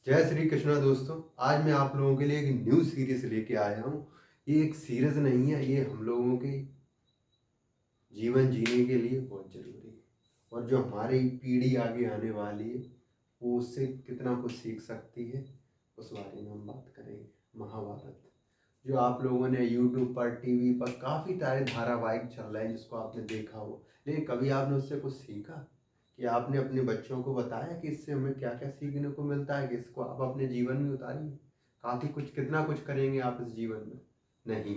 जय श्री कृष्णा दोस्तों। आज मैं आप लोगों के लिए एक न्यू सीरीज लेके आया हूँ। ये एक सीरीज नहीं है, ये हम लोगों के जीवन जीने के लिए बहुत जरूरी है और जो हमारी पीढ़ी आगे आने वाली है वो उससे कितना कुछ सीख सकती है, उस बारे में हम बात करेंगे। महाभारत, जो आप लोगों ने यूट्यूब पर, टीवी पर काफ़ी सारे धारावाहिक चल रहे हैं जिसको आपने देखा हो, लेकिन कभी आपने उससे कुछ सीखा कि आपने अपने बच्चों को बताया कि इससे हमें क्या क्या सीखने को मिलता है, कि इसको आप अपने जीवन में उतारिए। काफ़ी कुछ, कितना कुछ करेंगे आप इस जीवन में? नहीं।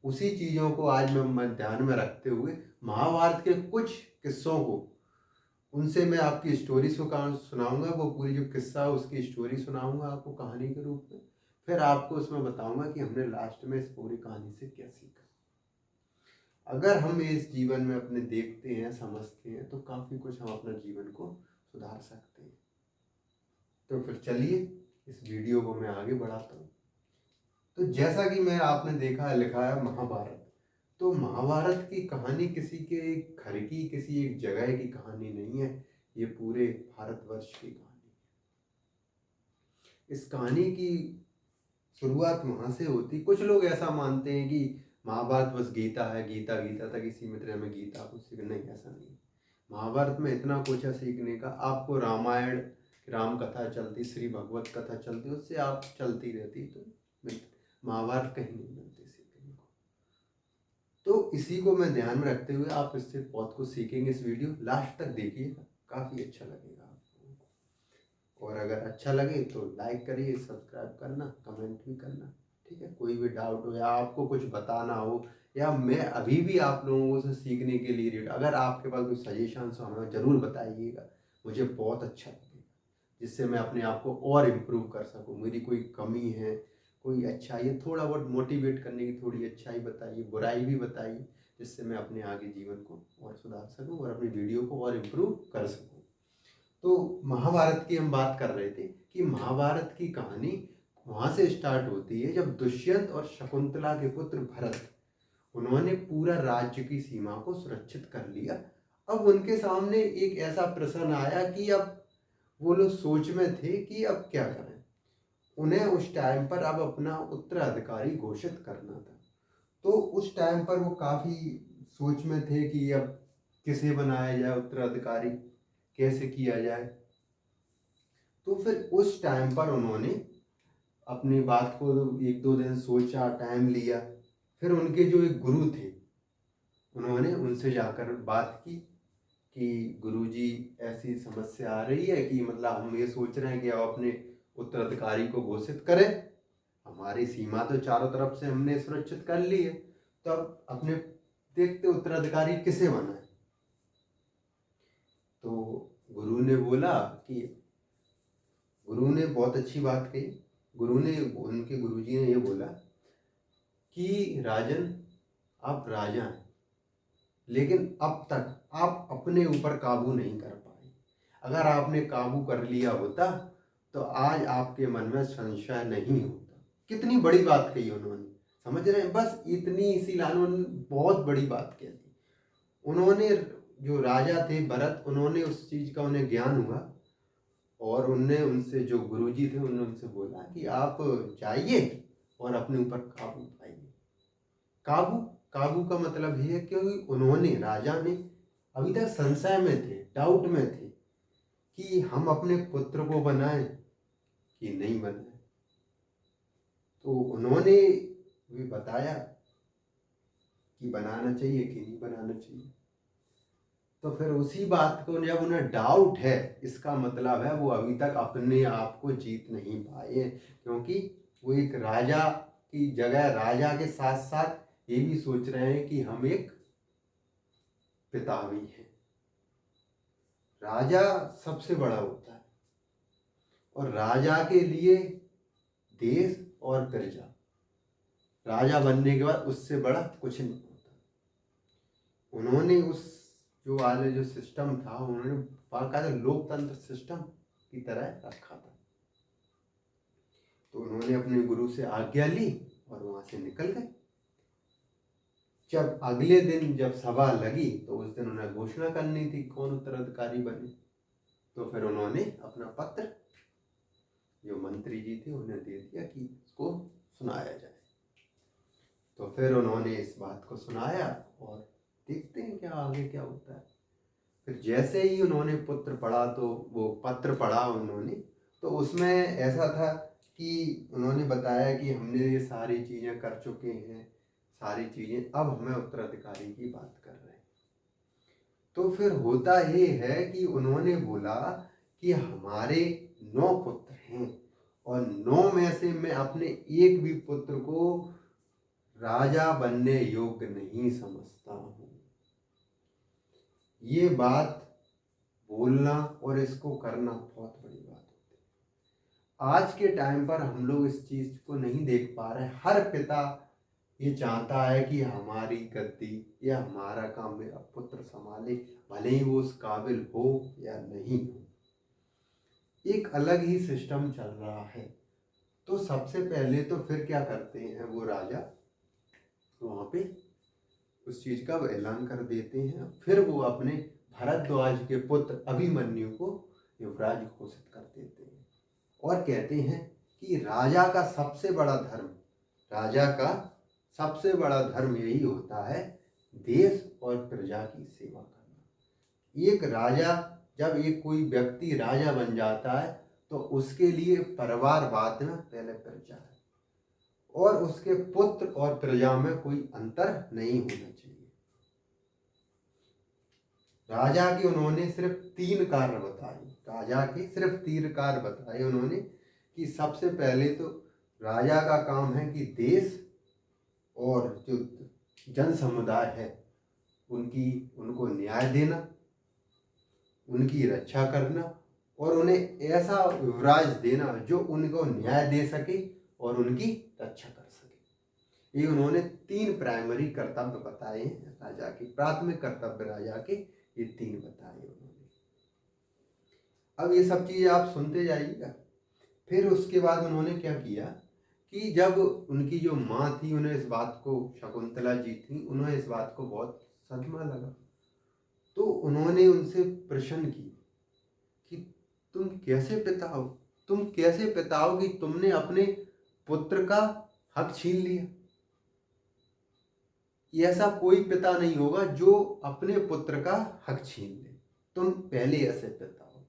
उसी चीज़ों को आज मैं ध्यान में रखते हुए महाभारत के कुछ किस्सों को, उनसे मैं आपकी स्टोरी सुनाऊंगा। वो पूरी जो किस्सा है उसकी स्टोरी सुनाऊंगा आपको कहानी के रूप में। फिर आपको उसमें बताऊंगा कि हमने लास्ट में इस पूरी कहानी से क्या सीखा। अगर हम इस जीवन में अपने देखते हैं, समझते हैं, तो काफ़ी कुछ हम अपना जीवन को सुधार सकते हैं। तो फिर चलिए इस वीडियो को मैं आगे बढ़ाता हूँ। तो जैसा कि मैं आपने देखा है, लिखा है महाभारत। तो महाभारत की कहानी किसी के एक घर की, किसी एक जगह की कहानी नहीं है, ये पूरे भारतवर्ष की कहानी है। इस कहानी की शुरुआत वहां से होती। कुछ लोग ऐसा मानते हैं कि महाभारत बस गीता है, गीता गीता तक ही सीमित रहे, हमें गीता कुछ सीख, नहीं, ऐसा नहीं है। महाभारत में इतना कुछ है सीखने का। आपको रामायण, राम कथा चलती, श्री भगवत कथा चलती, उससे आप चलती रहती, तो महाभारत कहीं नहीं मिलती सीखने को। तो इसी को मैं ध्यान में रखते हुए आप इससे बहुत कुछ सीखेंगे। इस वीडियो लास्ट तक देखिएगा, काफ़ी अच्छा लगेगा आप लोगों को। और अगर अच्छा लगे तो लाइक करिए, सब्सक्राइब करना, कमेंट भी करना, ठीक है। कोई भी डाउट हो या आपको कुछ बताना हो, या मैं अभी भी आप लोगों से सीखने के लिए रेडी, अगर आपके पास कोई सजेशन हो हमें ज़रूर बताइएगा, मुझे बहुत अच्छा लगेगा, जिससे मैं अपने आप को और इम्प्रूव कर सकूँ। मेरी कोई कमी है, कोई अच्छाई है, थोड़ा बहुत मोटिवेट करने की थोड़ी अच्छाई बताइए, बुराई भी बताइए, जिससे मैं अपने आगे जीवन को और सुधार सकूं और अपनी वीडियो को और इम्प्रूव कर सकूं। तो महाभारत की हम बात कर रहे थे कि महाभारत की कहानी वहां से स्टार्ट होती है जब दुष्यंत और शकुंतला के पुत्र भरत, उन्होंने पूरा राज्य की सीमा को सुरक्षित कर लिया। अब उनके सामने एक ऐसा प्रश्न आया कि अब वो लोग सोच में थे कि अब क्या करें। उन्हें उस टाइम पर अब अपना उत्तराधिकारी घोषित करना था। तो उस टाइम पर वो काफ़ी सोच में थे कि अब किसे बनाया जाए उत्तराधिकारी, कैसे किया जाए। तो फिर उस टाइम पर उन्होंने अपनी बात को एक दो दिन सोचा, टाइम लिया। फिर उनके जो एक गुरु थे, उन्होंने उनसे जाकर बात की कि गुरुजी ऐसी समस्या आ रही है कि मतलब हम ये सोच रहे हैं कि अब अपने उत्तराधिकारी को घोषित करें। हमारी सीमा तो चारों तरफ से हमने सुरक्षित कर ली है, तो अब अपने देखते उत्तराधिकारी किसे बनाए। तो गुरु ने बोला कि, गुरु ने बहुत अच्छी बात कही। उनके गुरुजी ने ये बोला कि राजन, आप राजा हैं, लेकिन अब तक आप अपने ऊपर काबू नहीं कर पाए। अगर आपने काबू कर लिया होता तो आज आपके मन में संशय नहीं होता। कितनी बड़ी बात कही उन्होंने, समझ रहे हैं? बस इतनी सी लाइन उन्होंने बहुत बड़ी बात कह दी। उन्होंने, जो राजा थे भरत, उन्होंने उस चीज का उन्हें ज्ञान हुआ और उनने उनसे, जो गुरुजी थे, उन्होंने उनसे बोला कि आप जाइए और अपने ऊपर काबू पाइए। काबू, काबू का मतलब ये है कि उन्होंने, राजा ने, अभी तक संशय में थे, डाउट में थे कि हम अपने पुत्र को बनाएं कि नहीं बनाएं। तो उन्होंने भी बताया कि बनाना चाहिए कि नहीं बनाना चाहिए। तो फिर उसी बात को, जब उन्हें डाउट है, इसका मतलब है वो अभी तक अपने आप को जीत नहीं पाए, क्योंकि वो एक राजा की जगह, राजा के साथ साथ ये भी सोच रहे हैं कि हम एक पिता भी हैं। राजा सबसे बड़ा होता है और राजा के लिए देश और प्रजा, राजा बनने के बाद उससे बड़ा कुछ नहीं होता। उन्होंने उस जो वाले जो सिस्टम था, उन्होंने बाकायदा लोकतंत्र सिस्टम की तरह रखा था। तो उन्होंने अपने गुरु से आज्ञा ली और वहां से निकल गए। जब अगले दिन जब सभा लगी तो उस दिन उन्हें घोषणा करनी थी कौन उत्तराधिकारी बने। तो फिर उन्होंने अपना पत्र जो मंत्री जी थे उन्हें दे दिया कि इसको सुनाया जाए। तो फिर उन्होंने इस बात को सुनाया और देखते हैं क्या आगे क्या होता है। फिर जैसे ही उन्होंने पुत्र पढ़ा तो वो पत्र पढ़ा उन्होंने, तो उसमें ऐसा था कि उन्होंने बताया कि हमने ये सारी चीज़ें कर चुके हैं, सारी चीज़ें, अब हमें उत्तराधिकारी की बात कर रहे हैं। तो फिर होता ये है कि उन्होंने बोला कि हमारे 9 पुत्र हैं और 9 में से मैं अपने एक भी पुत्र को राजा बनने योग्य नहीं समझता हूँ। ये बात बोलना और इसको करना बहुत बड़ी बात होती है। आज के टाइम पर हम लोग इस चीज को नहीं देख पा रहे। हर पिता ये चाहता है कि हमारी गद्दी या हमारा काम मेरा पुत्र संभाले, भले ही वो उस काबिल हो या नहीं हो। एक अलग ही सिस्टम चल रहा है। तो सबसे पहले तो फिर क्या करते हैं वो राजा, वहां पे उस चीज का ऐलान कर देते हैं। फिर वो अपने भरद्वाज के पुत्र अभिमन्यु को युवराज घोषित कर देते हैं और कहते हैं कि राजा का सबसे बड़ा धर्म यही होता है, देश और प्रजा की सेवा करना। एक राजा, जब एक कोई व्यक्ति राजा बन जाता है तो उसके लिए परिवार बाद में, पहले प्रजा है, और उसके पुत्र और प्रजा में कोई अंतर नहीं होना चाहिए। राजा के उन्होंने सिर्फ 3 कार्य बताए उन्होंने कि सबसे पहले तो राजा का काम है कि देश और जो जन समुदाय है उनको न्याय देना, उनकी रक्षा करना और उन्हें ऐसा युवराज देना जो उनको न्याय दे सके और उनकी रक्षा कर सके। ये उन्होंने 3 प्राइमरी कर्तव्य बताए हैं राजा के, प्राथमिक कर्तव्य राजा के ये 3 बताए उन्होंने। अब ये सब चीजें आप सुनते जाइएगा। फिर उसके बाद उन्होंने क्या किया कि जब उनकी जो माँ थी, उन्हें इस बात को, शकुंतला जी थी, उन्हें इस बात को बहुत सदमा लगा। तो उन्होंने उनसे प्रश्न की कि तुम कैसे पिता हो कि तुमने अपने पुत्र का हक छीन लिया। ऐसा कोई पिता नहीं होगा जो अपने पुत्र का हक छीन ले, तुम पहले ऐसे पिता हो।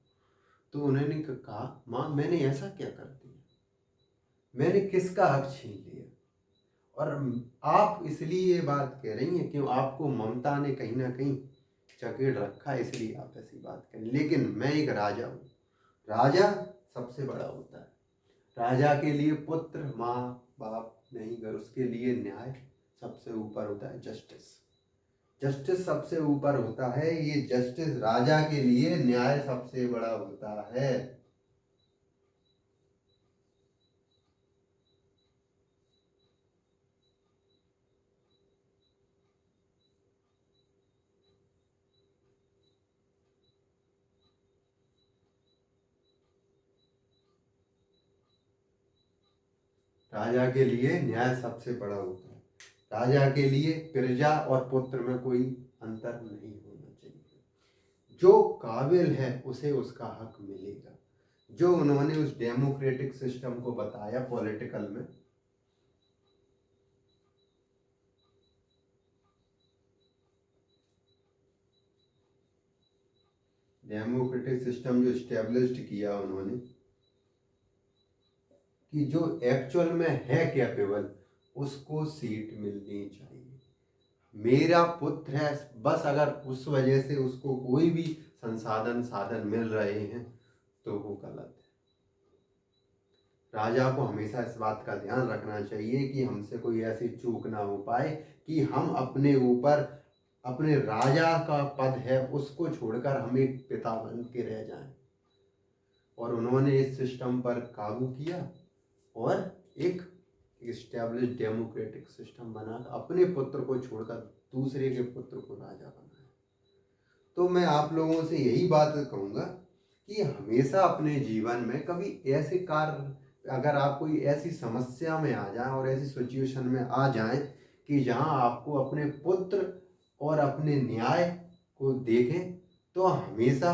तो उन्होंने कहा, माँ मैंने ऐसा क्या कर दिया, मैंने किसका हक छीन लिया? और आप इसलिए ये बात कह रही हैं कि आपको ममता ने कहीं ना कहीं जकड़ रखा है, इसलिए आप ऐसी बात करें। लेकिन मैं एक राजा हूँ, राजा सबसे बड़ा होता है। राजा के लिए पुत्र माँ बाप नहीं, अगर उसके लिए न्याय सबसे ऊपर होता है। जस्टिस सबसे ऊपर होता है। ये जस्टिस राजा के लिए न्याय सबसे बड़ा होता है। राजा के लिए न्याय सबसे बड़ा होता है। राजा के लिए प्रजा और पुत्र में कोई अंतर नहीं होना चाहिए। जो काबिल है उसे उसका हक मिलेगा। जो उन्होंने उस डेमोक्रेटिक सिस्टम को बताया पॉलिटिकल में, डेमोक्रेटिक सिस्टम जो स्टेब्लिश्ड किया उन्होंने, कि जो एक्चुअल में है कैपेबल उसको सीट मिलनी चाहिए। मेरा पुत्र है बस, अगर उस वजह से उसको कोई भी साधन मिल रहे हैं तो वो गलत है। राजा को हमेशा इस बात का ध्यान रखना चाहिए कि हमसे कोई ऐसी चूक ना हो पाए कि हम अपने ऊपर, अपने राजा का पद है उसको छोड़कर हम एक पिता बन के रह जाएं। और उन्होंने इस सिस्टम पर काबू किया और एक एस्टैब्लिश डेमोक्रेटिक सिस्टम बना, अपने पुत्र को छोड़कर दूसरे के पुत्र को राजा बनाया। तो मैं आप लोगों से यही बात कहूँगा कि हमेशा अपने जीवन में कभी ऐसे कार्य, अगर आप कोई ऐसी समस्या में आ जाए और ऐसी सिचुएशन में आ जाए कि जहाँ आपको अपने पुत्र और अपने न्याय को देखें, तो हमेशा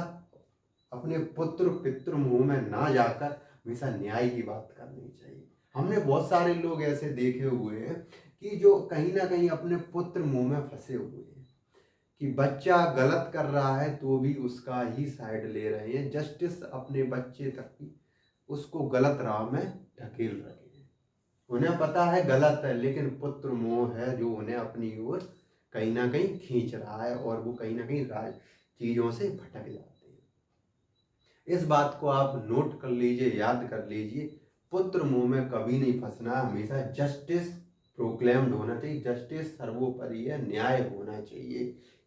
अपने पुत्र पितृ मुँह में ना जाकर हमेशा न्याय की बात करनी चाहिए। हमने बहुत सारे लोग ऐसे देखे हुए हैं कि जो कहीं ना कहीं अपने पुत्र मुंह में फंसे हुए हैं कि बच्चा गलत कर रहा है तो भी उसका ही साइड ले रहे हैं, जस्टिस अपने बच्चे तक की उसको गलत राह में ढकेल रहे हैं। उन्हें पता है गलत है, लेकिन पुत्र मोह है जो उन्हें अपनी ओर कहीं ना कहीं खींच रहा है और वो कहीं ना कहीं राज चीजों से भटक जाते हैं। इस बात को आप नोट कर लीजिए, याद कर लीजिए, पुत्र मोह में कभी नहीं फंसना। हमेशा जस्टिस प्रोक्लेम्ड होना चाहिए, जस्टिस सर्वोपरि है, न्याय होना चाहिए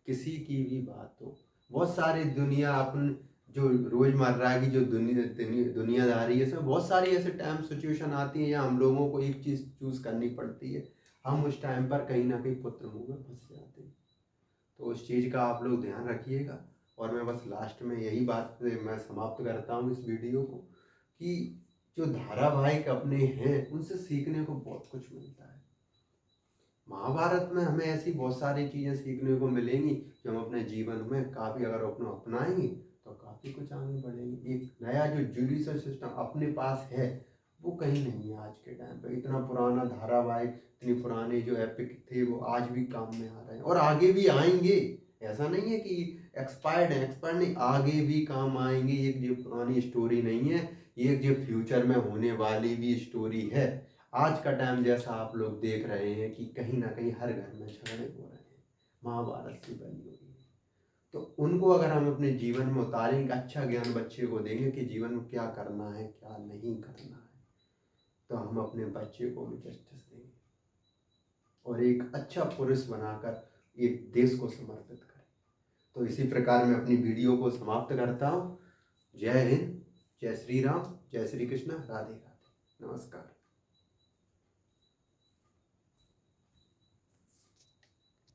किसी की भी बात हो। बहुत सारी दुनिया अपन जो रोजमर्रा की जो दुनियादारी है, इसमें बहुत सारी ऐसे टाइम सिचुएशन आती है या हम लोगों को एक चीज चूज करनी पड़ती है, हम उस टाइम पर कहीं ना कहीं पुत्र मुंह में फंस जाते हैं। तो उस चीज का आप लोग ध्यान रखिएगा। और मैं बस लास्ट में यही बात से मैं समाप्त करता हूँ इस वीडियो को कि जो धारावाहिक अपने हैं उनसे सीखने को बहुत कुछ मिलता है। महाभारत में हमें ऐसी बहुत सारी चीज़ें सीखने को मिलेंगी जो हम अपने जीवन में काफ़ी अगर अपनाएंगे तो काफ़ी कुछ आगे बढ़ेंगे। एक नया जो जुडिशल सिस्टम अपने पास है वो कहीं नहीं है आज के टाइम पे। इतना पुराना धारावाहिक, इतने पुराने जो एपिक थे वो आज भी काम में आ रहे हैं और आगे भी आएंगे। ऐसा नहीं है कि एक्सपायर्ड है, एक्सपायर्ड नहीं, आगे भी काम आएंगे। एक जो पुरानी स्टोरी नहीं है, एक जो फ्यूचर में होने वाली भी स्टोरी है। आज का टाइम जैसा आप लोग देख रहे हैं कि कहीं ना कहीं हर घर में झगड़े हो रहे हैं, महाभारत की बनी हुई है। तो उनको अगर हम अपने जीवन में उतारेंगे, अच्छा ज्ञान बच्चे को देंगे कि जीवन में क्या करना है क्या नहीं करना है, तो हम अपने बच्चे को भी जस्टिस देंगे और एक अच्छा पुरुष बनाकर एक देश को समर्पित करें। तो इसी प्रकार मैं अपनी वीडियो को समाप्त करता हूँ। जय हिंद, जय श्री राम, जय श्री कृष्ण, राधे राधे, नमस्कार।